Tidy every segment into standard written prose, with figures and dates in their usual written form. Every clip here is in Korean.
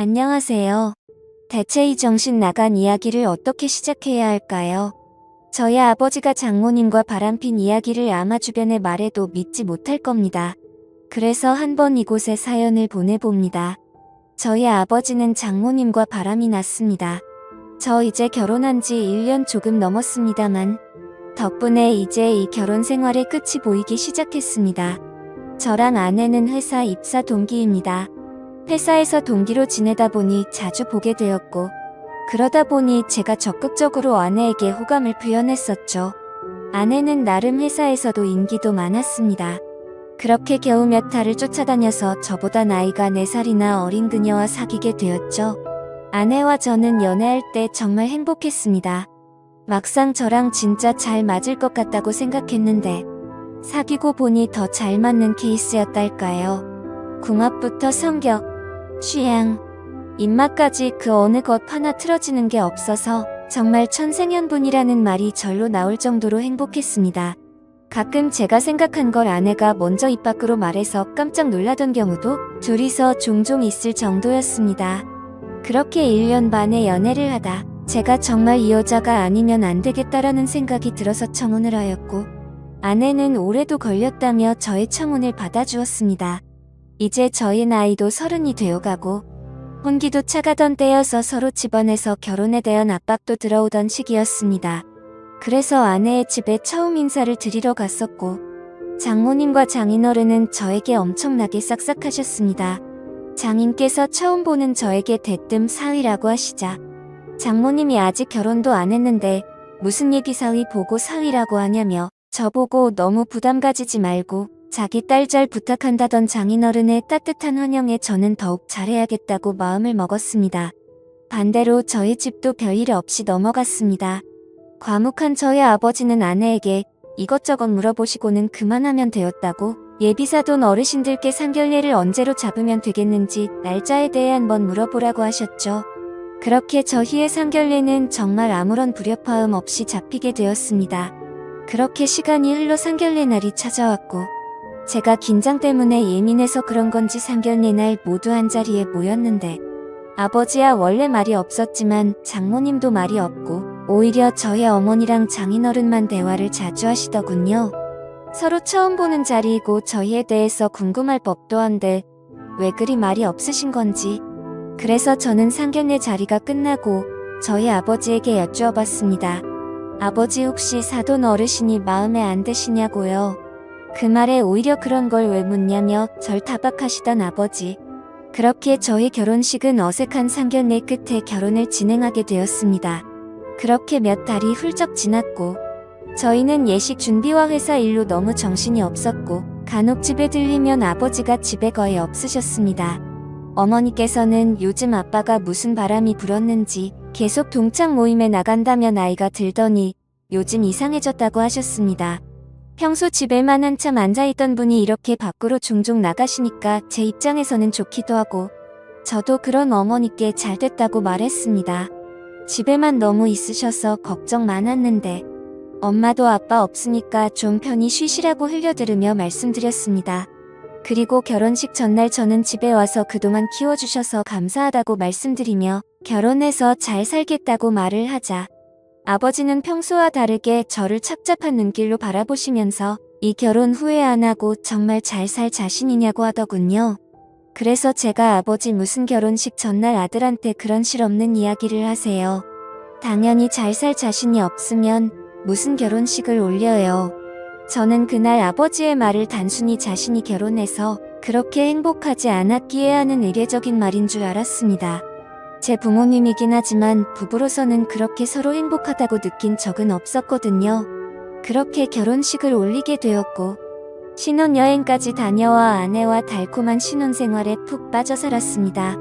안녕하세요. 대체 이 정신 나간 이야기를 어떻게 시작해야 할까요? 저희 아버지가 장모님과 바람핀 이야기를 아마 주변에 말해도 믿지 못할 겁니다. 그래서 한번 이곳에 사연을 보내봅니다. 저희 아버지는 장모님과 바람이 났습니다. 저 이제 결혼한 지 1년 조금 넘었습니다만 덕분에 이제 이 결혼 생활의 끝이 보이기 시작했습니다. 저랑 아내는 회사 입사 동기입니다. 회사에서 동기로 지내다 보니 자주 보게 되었고 그러다 보니 제가 적극적으로 아내에게 호감을 표현했었죠. 아내는 나름 회사에서도 인기도 많았습니다. 그렇게 겨우 몇 달을 쫓아다녀서 저보다 나이가 4살이나 어린 그녀와 사귀게 되었죠. 아내와 저는 연애할 때 정말 행복했습니다. 막상 저랑 진짜 잘 맞을 것 같다고 생각했는데 사귀고 보니 더 잘 맞는 케이스였달까요. 궁합부터 성격, 취향, 입맛까지 그 어느 것 하나 틀어지는 게 없어서 정말 천생연분이라는 말이 절로 나올 정도로 행복했습니다. 가끔 제가 생각한 걸 아내가 먼저 입 밖으로 말해서 깜짝 놀라던 경우도 둘이서 종종 있을 정도였습니다. 그렇게 1년 반의 연애를 하다 제가 정말 이 여자가 아니면 안 되겠다라는 생각이 들어서 청혼을 하였고 아내는 올해도 걸렸다며 저의 청혼을 받아주었습니다. 이제 저희 나이도 30이 되어가고 혼기도 차가던 때여서 서로 집안에서 결혼에 대한 압박도 들어오던 시기였습니다. 그래서 아내의 집에 처음 인사를 드리러 갔었고 장모님과 장인어른은 저에게 엄청나게 싹싹하셨습니다. 장인께서 처음 보는 저에게 대뜸 사위라고 하시자 장모님이 아직 결혼도 안 했는데 무슨 얘기 사위 보고 사위라고 하냐며 저보고 너무 부담 가지지 말고 자기 딸 잘 부탁한다던 장인어른의 따뜻한 환영에 저는 더욱 잘해야겠다고 마음을 먹었습니다. 반대로 저희 집도 별일 없이 넘어갔습니다. 과묵한 저희 아버지는 아내에게 이것저것 물어보시고는 그만하면 되었다고 예비사돈 어르신들께 상견례를 언제로 잡으면 되겠는지 날짜에 대해 한번 물어보라고 하셨죠. 그렇게 저희의 상견례는 정말 아무런 불협화음 없이 잡히게 되었습니다. 그렇게 시간이 흘러 상견례 날이 찾아왔고 제가 긴장 때문에 예민해서 그런 건지 상견례 날 모두 한자리에 모였는데 아버지야 원래 말이 없었지만 장모님도 말이 없고 오히려 저희 어머니랑 장인어른만 대화를 자주 하시더군요. 서로 처음 보는 자리이고 저희에 대해서 궁금할 법도 한데 왜 그리 말이 없으신 건지. 그래서 저는 상견례 자리가 끝나고 저희 아버지에게 여쭈어봤습니다. 아버지 혹시 사돈 어르신이 마음에 안 드시냐고요. 그 말에 오히려 그런 걸 왜 묻냐며 절 타박하시던 아버지. 그렇게 저희 결혼식은 어색한 상견례 끝에 결혼을 진행하게 되었습니다. 그렇게 몇 달이 훌쩍 지났고 저희는 예식 준비와 회사 일로 너무 정신이 없었고 간혹 집에 들리면 아버지가 집에 거의 없으셨습니다. 어머니께서는 요즘 아빠가 무슨 바람이 불었는지 계속 동창 모임에 나간다며 나이가 들더니 요즘 이상해졌다고 하셨습니다. 평소 집에만 한참 앉아있던 분이 이렇게 밖으로 종종 나가시니까 제 입장에서는 좋기도 하고 저도 그런 어머니께 잘 됐다고 말했습니다. 집에만 너무 있으셔서 걱정 많았는데 엄마도 아빠 없으니까 좀 편히 쉬시라고 흘려들으며 말씀드렸습니다. 그리고 결혼식 전날 저는 집에 와서 그동안 키워주셔서 감사하다고 말씀드리며 결혼해서 잘 살겠다고 말을 하자 아버지는 평소와 다르게 저를 착잡한 눈길로 바라보시면서 이 결혼 후회 안 하고 정말 잘 살 자신이냐고 하더군요. 그래서 제가 아버지 무슨 결혼식 전날 아들한테 그런 실없는 이야기를 하세요. 당연히 잘 살 자신이 없으면 무슨 결혼식을 올려요. 저는 그날 아버지의 말을 단순히 자신이 결혼해서 그렇게 행복하지 않았기에 하는 의례적인 말인 줄 알았습니다. 제 부모님이긴 하지만 부부로서는 그렇게 서로 행복하다고 느낀 적은 없었거든요. 그렇게 결혼식을 올리게 되었고 신혼여행까지 다녀와 아내와 달콤한 신혼생활에 푹 빠져 살았습니다.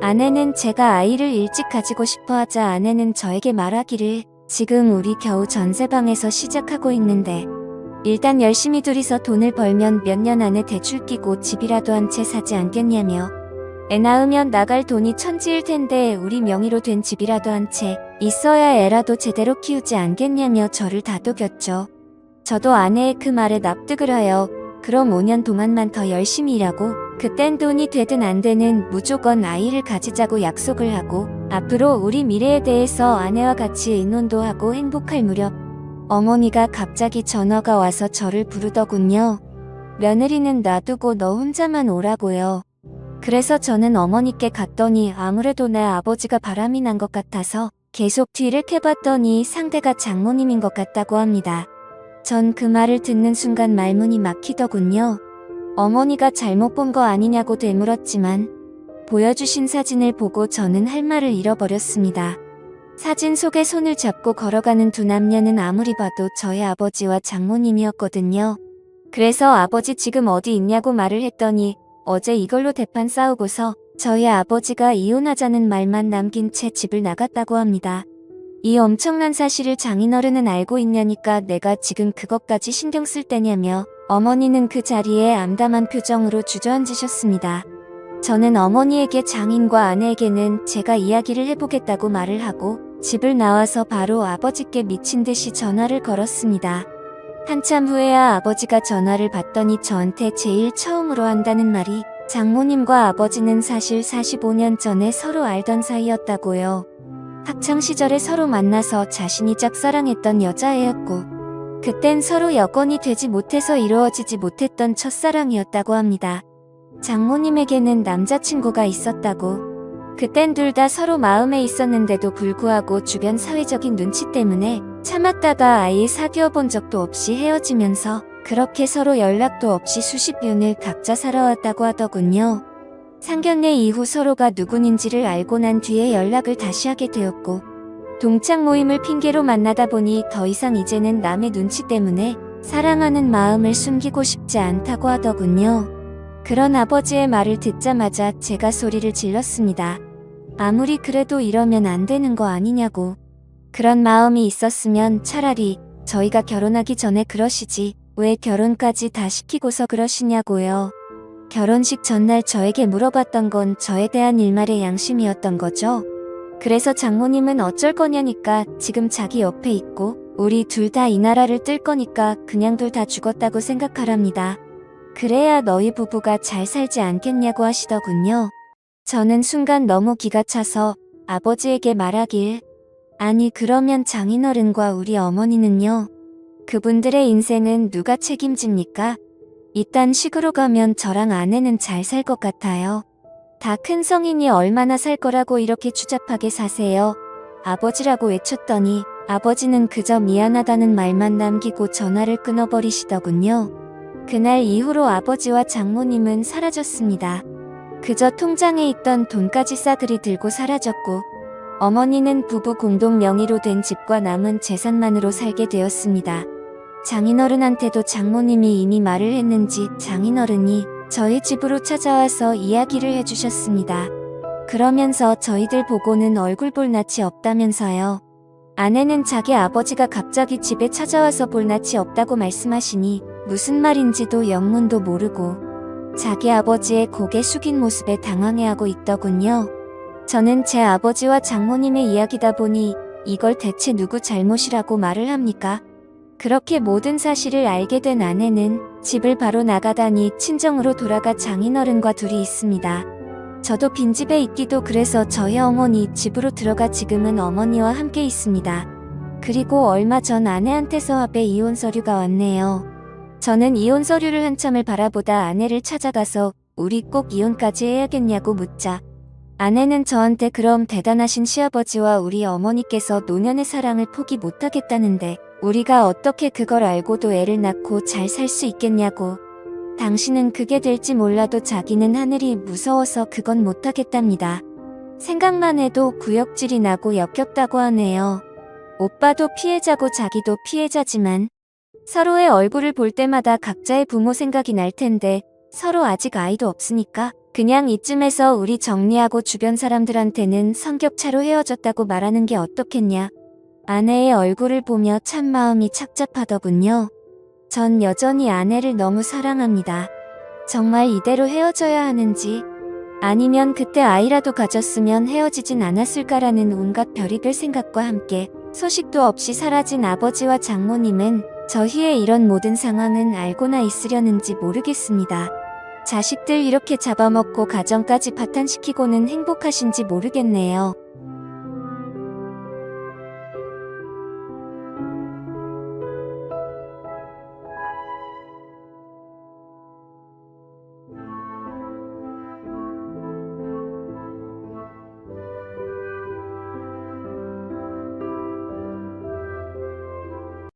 아내는 제가 아이를 일찍 가지고 싶어 하자 아내는 저에게 말하기를 지금 우리 겨우 전세방에서 시작하고 있는데 일단 열심히 둘이서 돈을 벌면 몇 년 안에 대출 끼고 집이라도 한 채 사지 않겠냐며 애 낳으면 나갈 돈이 천지일 텐데 우리 명의로 된 집이라도 한 채 있어야 애라도 제대로 키우지 않겠냐며 저를 다독였죠. 저도 아내의 그 말에 납득을 하여 그럼 5년 동안만 더 열심히 일하고 그땐 돈이 되든 안 되든 무조건 아이를 가지자고 약속을 하고 앞으로 우리 미래에 대해서 아내와 같이 의논도 하고 행복할 무렵 어머니가 갑자기 전화가 와서 저를 부르더군요. 며느리는 놔두고 너 혼자만 오라고요. 그래서 저는 어머니께 갔더니 아무래도 내 아버지가 바람이 난 것 같아서 계속 뒤를 캐봤더니 상대가 장모님인 것 같다고 합니다. 전 그 말을 듣는 순간 말문이 막히더군요. 어머니가 잘못 본 거 아니냐고 되물었지만 보여주신 사진을 보고 저는 할 말을 잃어버렸습니다. 사진 속에 손을 잡고 걸어가는 두 남녀는 아무리 봐도 저의 아버지와 장모님이었거든요. 그래서 아버지 지금 어디 있냐고 말을 했더니 어제 이걸로 대판 싸우고서 저희 아버지가 이혼하자는 말만 남긴 채 집을 나갔다고 합니다. 이 엄청난 사실을 장인어른은 알고 있냐니까 내가 지금 그것까지 신경 쓸 때냐며 어머니는 그 자리에 암담한 표정으로 주저앉으셨습니다. 저는 어머니에게 장인과 아내에게는 제가 이야기를 해보겠다고 말을 하고 집을 나와서 바로 아버지께 미친 듯이 전화를 걸었습니다. 한참 후에야 아버지가 전화를 받더니 저한테 제일 처음으로 한다는 말이 장모님과 아버지는 사실 45년 전에 서로 알던 사이였다고요. 학창시절에 서로 만나서 자신이 짝사랑했던 여자애였고 그땐 서로 여건이 되지 못해서 이루어지지 못했던 첫사랑이었다고 합니다. 장모님에게는 남자친구가 있었다고. 그땐 둘 다 서로 마음에 있었는데도 불구하고 주변 사회적인 눈치 때문에 참았다가 아예 사귀어 본 적도 없이 헤어지면서 그렇게 서로 연락도 없이 수십 년을 각자 살아왔다고 하더군요. 상견례 이후 서로가 누군인지를 알고 난 뒤에 연락을 다시 하게 되었고 동창 모임을 핑계로 만나다 보니 더 이상 이제는 남의 눈치 때문에 사랑하는 마음을 숨기고 싶지 않다고 하더군요. 그런 아버지의 말을 듣자마자 제가 소리를 질렀습니다. 아무리 그래도 이러면 안 되는 거 아니냐고. 그런 마음이 있었으면 차라리 저희가 결혼하기 전에 그러시지 왜 결혼까지 다 시키고서 그러시냐고요. 결혼식 전날 저에게 물어봤던 건 저에 대한 일말의 양심이었던 거죠. 그래서 장모님은 어쩔 거냐니까 지금 자기 옆에 있고 우리 둘 다 이 나라를 뜰 거니까 그냥 둘 다 죽었다고 생각하랍니다. 그래야 너희 부부가 잘 살지 않겠냐고 하시더군요. 저는 순간 너무 기가 차서 아버지에게 말하길 아니 그러면 장인어른과 우리 어머니는요? 그분들의 인생은 누가 책임집니까? 이딴 식으로 가면 저랑 아내는 잘 살 것 같아요. 다 큰 성인이 얼마나 살 거라고 이렇게 추잡하게 사세요. 아버지라고 외쳤더니 아버지는 그저 미안하다는 말만 남기고 전화를 끊어버리시더군요. 그날 이후로 아버지와 장모님은 사라졌습니다. 그저 통장에 있던 돈까지 싸그리 들고 사라졌고 어머니는 부부 공동 명의로 된 집과 남은 재산만으로 살게 되었습니다. 장인어른한테도 장모님이 이미 말을 했는지 장인어른이 저희 집으로 찾아와서 이야기를 해주셨습니다. 그러면서 저희들 보고는 얼굴 볼 낯이 없다면서요. 아내는 자기 아버지가 갑자기 집에 찾아와서 볼 낯이 없다고 말씀하시니 무슨 말인지도 영문도 모르고 자기 아버지의 고개 숙인 모습에 당황해하고 있더군요. 저는 제 아버지와 장모님의 이야기다 보니 이걸 대체 누구 잘못이라고 말을 합니까? 그렇게 모든 사실을 알게 된 아내는 집을 바로 나가다니 친정으로 돌아가 장인어른과 둘이 있습니다. 저도 빈집에 있기도 그래서 저희 어머니 집으로 들어가 지금은 어머니와 함께 있습니다. 그리고 얼마 전 아내한테서 합의 이혼 서류가 왔네요. 저는 이혼 서류를 한참을 바라보다 아내를 찾아가서 우리 꼭 이혼까지 해야겠냐고 묻자 아내는 저한테 그럼 대단하신 시아버지와 우리 어머니께서 노년의 사랑을 포기 못하겠다는데 우리가 어떻게 그걸 알고도 애를 낳고 잘 살 수 있겠냐고. 당신은 그게 될지 몰라도 자기는 하늘이 무서워서 그건 못하겠답니다. 생각만 해도 구역질이 나고 역겹다고 하네요. 오빠도 피해자고 자기도 피해자지만 서로의 얼굴을 볼 때마다 각자의 부모 생각이 날 텐데 서로 아직 아이도 없으니까 그냥 이쯤에서 우리 정리하고 주변 사람들한테는 성격차로 헤어졌다고 말하는 게 어떻겠냐. 아내의 얼굴을 보며 참 마음이 착잡하더군요. 전 여전히 아내를 너무 사랑합니다. 정말 이대로 헤어져야 하는지 아니면 그때 아이라도 가졌으면 헤어지진 않았을까라는 온갖 별의별 생각과 함께 소식도 없이 사라진 아버지와 장모님은 저희의 이런 모든 상황은 알고나 있으려는지 모르겠습니다. 자식들 이렇게 잡아먹고 가정까지 파탄시키고는 행복하신지 모르겠네요.